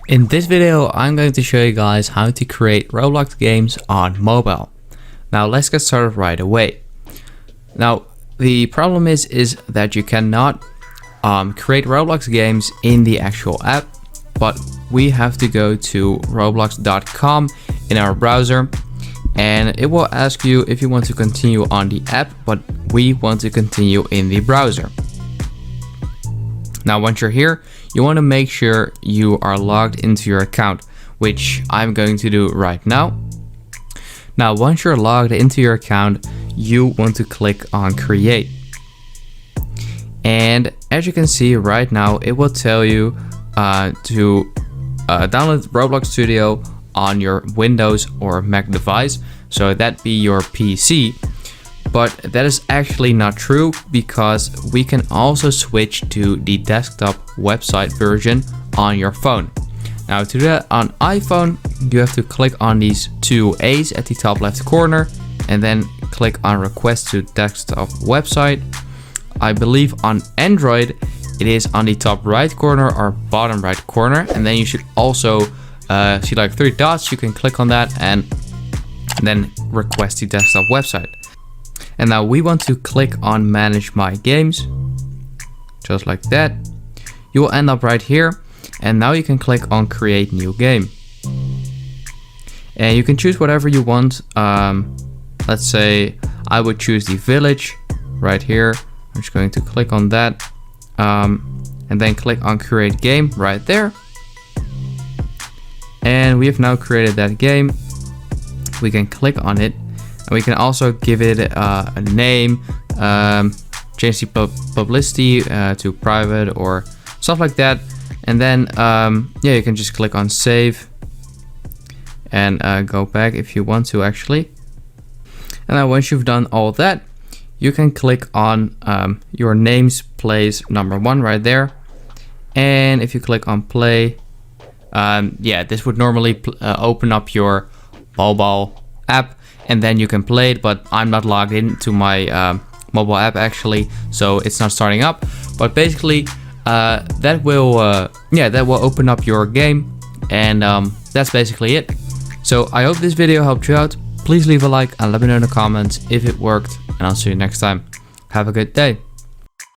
In this video, I'm going to show you guys how to create Roblox games on mobile. Now let's get started right away. Now the problem is that you cannot create Roblox games in the actual app, but we have to go to roblox.com in our browser, and it will ask you if you want to continue on the app, but we want to continue in the browser. Now once you're here, you want to make sure you are logged into your account, which I'm going to do right now. Now once you're logged into your account, you want to click on create. And as you can see right now, it will tell you to download Roblox Studio on your Windows or Mac device, so that be your PC. But that is actually not true, because we can also switch to the desktop website version on your phone. Now to do that on iPhone, you have to click on these two A's at the top left corner and then click on request to desktop website. I believe on Android it is on the top right corner or bottom right corner, and then you should also see like three dots. You can click on that and then request the desktop website. And now we want to click on manage my games, just like that. You will end up right here, and now you can click on create new game. And you can choose whatever you want. Let's say I would choose the village right here. I'm just going to click on that, and then click on create game right there. And we have now created that game. We can click on it. And we can also give it a name, change the publicity to private or stuff like that. And then, yeah, you can just click on save and go back if you want to actually. And now once you've done all that, you can click on your name's place number 1 right there. And if you click on play, yeah, this would normally open up your mobile app, and then you can play it, but I'm not logged into my mobile app actually, so it's not starting up. But basically that will open up your game, and that's basically it. So I hope this video helped you out. Please leave a like and let me know in the comments if it worked, and I'll see you next time. Have a good day.